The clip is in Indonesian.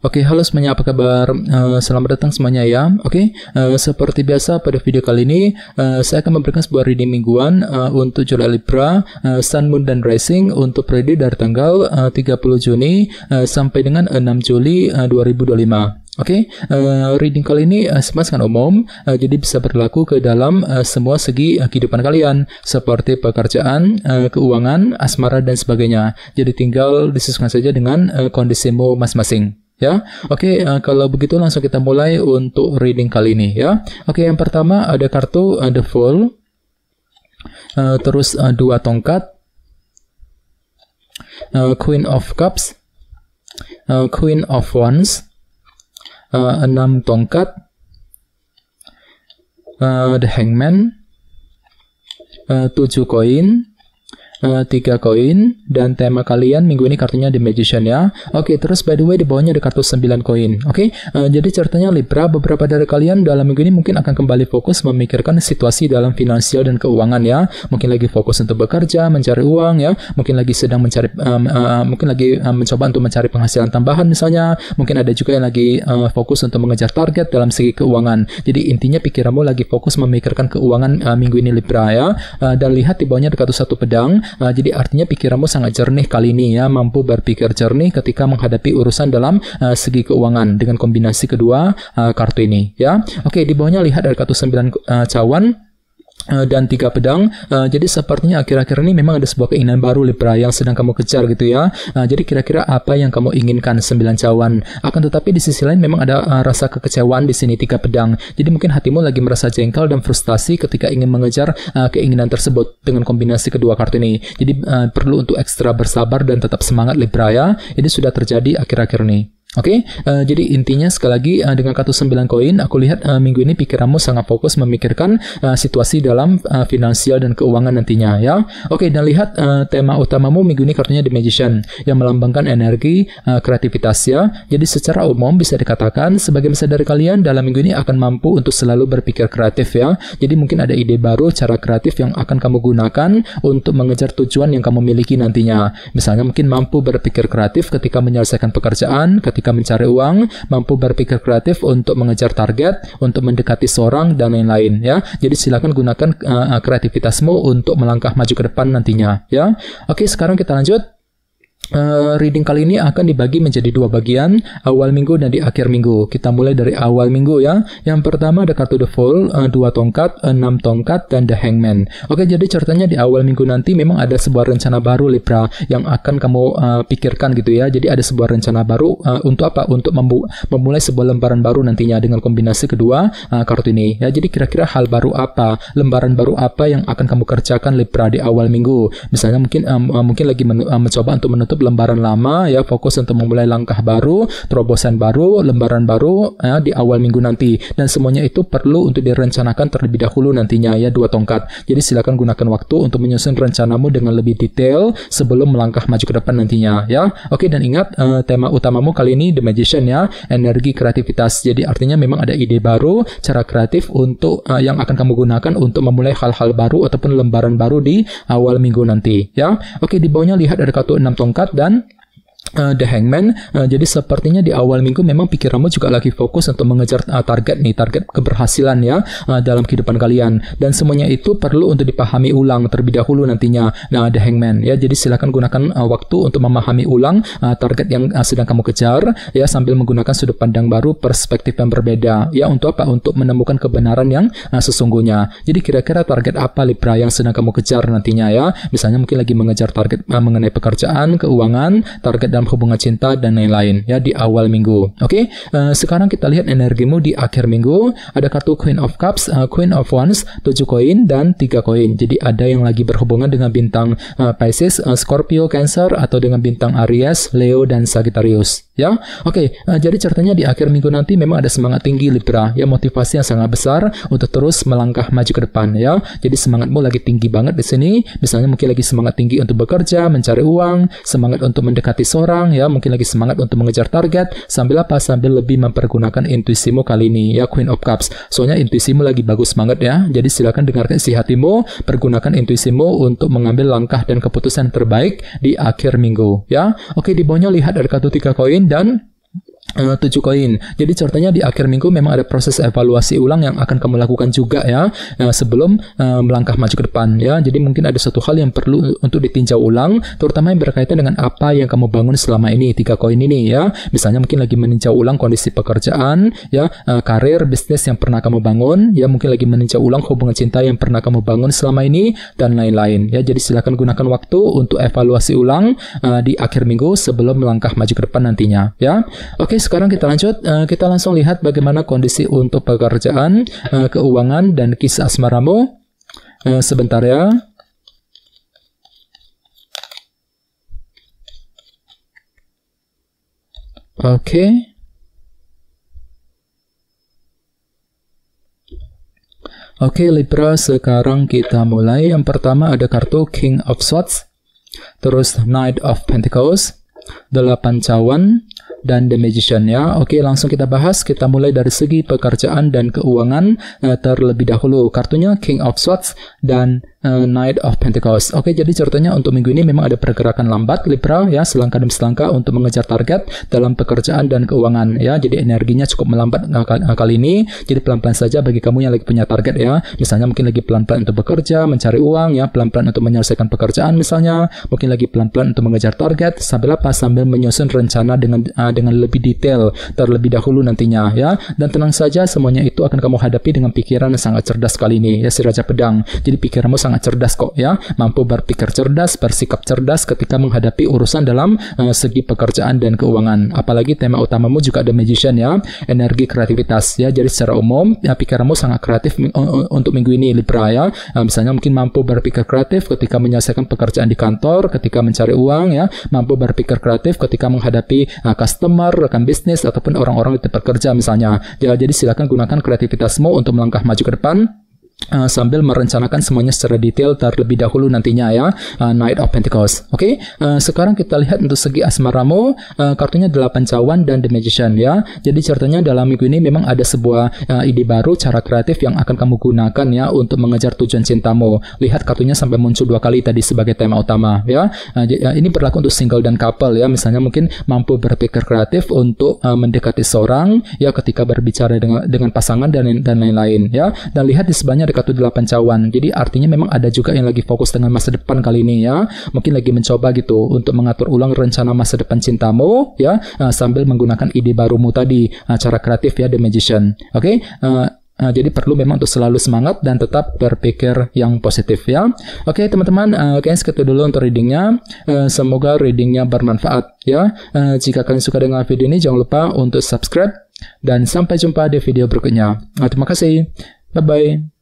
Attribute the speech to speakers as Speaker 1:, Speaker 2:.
Speaker 1: Oke, halo semuanya, apa kabar? Selamat datang semuanya ya. Oke, seperti biasa pada video kali ini saya akan memberikan sebuah reading mingguan untuk zodiak Libra, Sun, Moon, dan Rising untuk periode dari tanggal 30 Juni sampai dengan 6 Juli 2025. Oke, reading kali ini sangat umum, jadi bisa berlaku ke dalam semua segi kehidupan kalian, seperti pekerjaan, keuangan, asmara, dan sebagainya. Jadi tinggal disesuaikan saja dengan kondisimu masing-masing. Ya, oke, kalau begitu langsung kita mulai untuk reading kali ini ya. Oke, yang pertama ada kartu The Fool, terus 2 tongkat, Queen of Cups, Queen of Wands, 6 tongkat, The Hangman, 7 koin, 3 koin, dan tema kalian minggu ini kartunya The Magician ya. Oke, terus by the way di bawahnya ada kartu 9 koin. Oke, jadi ceritanya Libra, beberapa dari kalian dalam minggu ini mungkin akan kembali fokus memikirkan situasi dalam finansial dan keuangan ya. Mungkin lagi fokus untuk bekerja, mencari uang ya. Mungkin lagi sedang mencari, mungkin lagi mencoba untuk mencari penghasilan tambahan misalnya. Mungkin ada juga yang lagi fokus untuk mengejar target dalam segi keuangan. Jadi intinya pikiranmu lagi fokus memikirkan keuangan minggu ini Libra ya. Dan lihat di bawahnya ada kartu 1 pedang. Jadi artinya pikiranmu sangat jernih kali ini ya, mampu berpikir jernih ketika menghadapi urusan dalam segi keuangan dengan kombinasi kedua kartu ini ya. Oke, di bawahnya lihat ada kartu 9 cawan dan 3 pedang. Jadi sepertinya akhir-akhir ini memang ada sebuah keinginan baru Libra yang sedang kamu kejar gitu ya. Jadi kira-kira apa yang kamu inginkan 9 cawan. Akan tetapi di sisi lain memang ada rasa kekecewaan di sini 3 pedang. Jadi mungkin hatimu lagi merasa jengkel dan frustasi ketika ingin mengejar keinginan tersebut dengan kombinasi kedua kartu ini. Jadi perlu untuk ekstra bersabar dan tetap semangat Libra ya. Ini sudah terjadi akhir-akhir ini. Oke, jadi intinya sekali lagi dengan kartu 9 koin, aku lihat minggu ini pikiranmu sangat fokus memikirkan situasi dalam finansial dan keuangan nantinya ya. Oke, dan lihat tema utamamu minggu ini kartunya The Magician yang melambangkan energi kreativitas ya. Jadi secara umum bisa dikatakan sebagian besar dari kalian dalam minggu ini akan mampu untuk selalu berpikir kreatif ya. Jadi mungkin ada ide baru, cara kreatif yang akan kamu gunakan untuk mengejar tujuan yang kamu miliki nantinya. Misalnya mungkin mampu berpikir kreatif ketika menyelesaikan pekerjaan, ketika mencari uang, mampu berpikir kreatif untuk mengejar target, untuk mendekati seorang, dan lain-lain ya. Jadi silakan gunakan kreativitasmu untuk melangkah maju ke depan nantinya ya. Oke, sekarang kita lanjut. Reading kali ini akan dibagi menjadi 2 bagian, awal minggu dan di akhir minggu. Kita mulai dari awal minggu ya. Yang pertama ada kartu The Fool, 2 tongkat, 6 tongkat, dan The Hangman. Oke, jadi ceritanya di awal minggu nanti memang ada sebuah rencana baru Libra yang akan kamu pikirkan gitu ya. Jadi ada sebuah rencana baru untuk apa? Untuk memulai sebuah lembaran baru nantinya dengan kombinasi kedua kartu ini. Ya, jadi kira-kira hal baru apa, lembaran baru apa yang akan kamu kerjakan Libra di awal minggu? Misalnya mungkin lagi mencoba untuk menutup lembaran lama ya, fokus untuk memulai langkah baru, terobosan baru, lembaran baru ya, di awal minggu nanti, dan semuanya itu perlu untuk direncanakan terlebih dahulu nantinya ya, 2 tongkat. Jadi silakan gunakan waktu untuk menyusun rencanamu dengan lebih detail sebelum melangkah maju ke depan nantinya ya. Oke, dan ingat tema utamamu kali ini The Magician ya, energi kreativitas. Jadi artinya memang ada ide baru, cara kreatif untuk yang akan kamu gunakan untuk memulai hal-hal baru ataupun lembaran baru di awal minggu nanti ya. Oke, di bawahnya lihat ada kartu 6 tongkat dan The Hangman. Jadi sepertinya di awal minggu memang pikiranmu juga lagi fokus untuk mengejar target keberhasilan ya dalam kehidupan kalian, dan semuanya itu perlu untuk dipahami ulang terlebih dahulu nantinya. Nah, The Hangman ya, jadi silakan gunakan waktu untuk memahami ulang target yang sedang kamu kejar ya, sambil menggunakan sudut pandang baru, perspektif yang berbeda ya. Untuk apa? Untuk menemukan kebenaran yang sesungguhnya. Jadi kira-kira target apa Libra yang sedang kamu kejar nantinya ya. Misalnya mungkin lagi mengejar target mengenai pekerjaan, keuangan, target dalam hubungan cinta, dan lain-lain ya di awal minggu. Oke, sekarang kita lihat energimu di akhir minggu. Ada kartu Queen of Cups, Queen of Wands, 7 koin, dan 3 koin. Jadi ada yang lagi berhubungan dengan bintang Pisces, Scorpio, Cancer, atau dengan bintang Aries, Leo, dan Sagittarius ya. Oke, jadi ceritanya di akhir minggu nanti memang ada semangat tinggi Libra ya, motivasi yang sangat besar untuk terus melangkah maju ke depan ya. Jadi semangatmu lagi tinggi banget di sini. Misalnya mungkin lagi semangat tinggi untuk bekerja, mencari uang, semangat untuk mendekati seorang ya, mungkin lagi semangat untuk mengejar target, sambil apa? Sambil lebih mempergunakan intuisimu kali ini ya, Queen of Cups. Soalnya intuisimu lagi bagus banget ya. Jadi silakan dengarkan isi hatimu, pergunakan intuisimu untuk mengambil langkah dan keputusan terbaik di akhir minggu ya. Oke, di bawahnya lihat ada kartu 3 koin dan 7 koin. Jadi ceritanya di akhir minggu memang ada proses evaluasi ulang yang akan kamu lakukan juga ya, sebelum melangkah maju ke depan ya. Jadi mungkin ada satu hal yang perlu untuk ditinjau ulang, terutama yang berkaitan dengan apa yang kamu bangun selama ini, 3 koin ini ya. Misalnya mungkin lagi meninjau ulang kondisi pekerjaan ya, karir, bisnis yang pernah kamu bangun ya, mungkin lagi meninjau ulang hubungan cinta yang pernah kamu bangun selama ini dan lain-lain ya. Jadi silakan gunakan waktu untuk evaluasi ulang di akhir minggu sebelum melangkah maju ke depan nantinya ya. Oke, sekarang kita lanjut, kita langsung lihat bagaimana kondisi untuk pekerjaan, keuangan, dan kisah asmaramu. Sebentar ya. Oke. Oke, Libra, sekarang kita mulai. Yang pertama ada kartu King of Swords, terus Knight of Pentacles, 8 cawan, dan The Magician ya. Oke, langsung kita bahas. Kita mulai dari segi pekerjaan dan keuangan terlebih dahulu. Kartunya King of Swords dan Knight of Pentacles. Oke, jadi ceritanya untuk minggu ini memang ada pergerakan lambat Libra ya, selangkah demi selangkah untuk mengejar target dalam pekerjaan dan keuangan ya. Jadi energinya cukup melambat kali ini. Jadi pelan-pelan saja bagi kamu yang lagi punya target ya. Misalnya mungkin lagi pelan-pelan untuk bekerja, mencari uang ya, pelan-pelan untuk menyelesaikan pekerjaan misalnya, mungkin lagi pelan-pelan untuk mengejar target, sambil apa? Sambil menyusun rencana dengan lebih detail terlebih dahulu nantinya ya. Dan tenang saja, semuanya itu akan kamu hadapi dengan pikiran yang sangat cerdas kali ini ya, si Raja Pedang. Jadi pikiranmu sangat cerdas kok ya, mampu berpikir cerdas, bersikap cerdas ketika menghadapi urusan dalam segi pekerjaan dan keuangan. Apalagi tema utamamu juga ada Magician ya, energi kreativitas ya. Jadi secara umum ya, pikiranmu sangat kreatif untuk minggu ini Libra ya. Misalnya mungkin mampu berpikir kreatif ketika menyelesaikan pekerjaan di kantor, ketika mencari uang ya, mampu berpikir kreatif ketika menghadapi customer, rekan bisnis, ataupun orang-orang di tempat kerja misalnya ya. Jadi silakan gunakan kreativitasmu untuk melangkah maju ke depan, sambil merencanakan semuanya secara detail terlebih dahulu nantinya ya. Knight of Pentacles. Oke, sekarang kita lihat untuk segi asmaramu, kartunya 8 cawan dan The Magician ya. Jadi ceritanya dalam minggu ini memang ada sebuah ide baru, cara kreatif yang akan kamu gunakan ya untuk mengejar tujuan cintamu. Lihat kartunya sampai muncul 2 kali tadi sebagai tema utama ya. Ini berlaku untuk single dan couple ya. Misalnya mungkin mampu berpikir kreatif untuk mendekati seorang ya, ketika berbicara dengan pasangan dan lain-lain ya. Dan lihat di sebelahnya ada kartu 8 cawan. Jadi artinya memang ada juga yang lagi fokus dengan masa depan kali ini ya. Mungkin lagi mencoba gitu untuk mengatur ulang rencana masa depan cintamu ya, sambil menggunakan ide barumu tadi, cara kreatif ya, The Magician. Oke. Jadi perlu memang untuk selalu semangat dan tetap berpikir yang positif ya. Oke teman-teman, segitu dulu untuk readingnya. Semoga readingnya bermanfaat ya. Jika kalian suka dengan video ini, jangan lupa untuk subscribe, dan sampai jumpa di video berikutnya. Terima kasih. Bye-bye.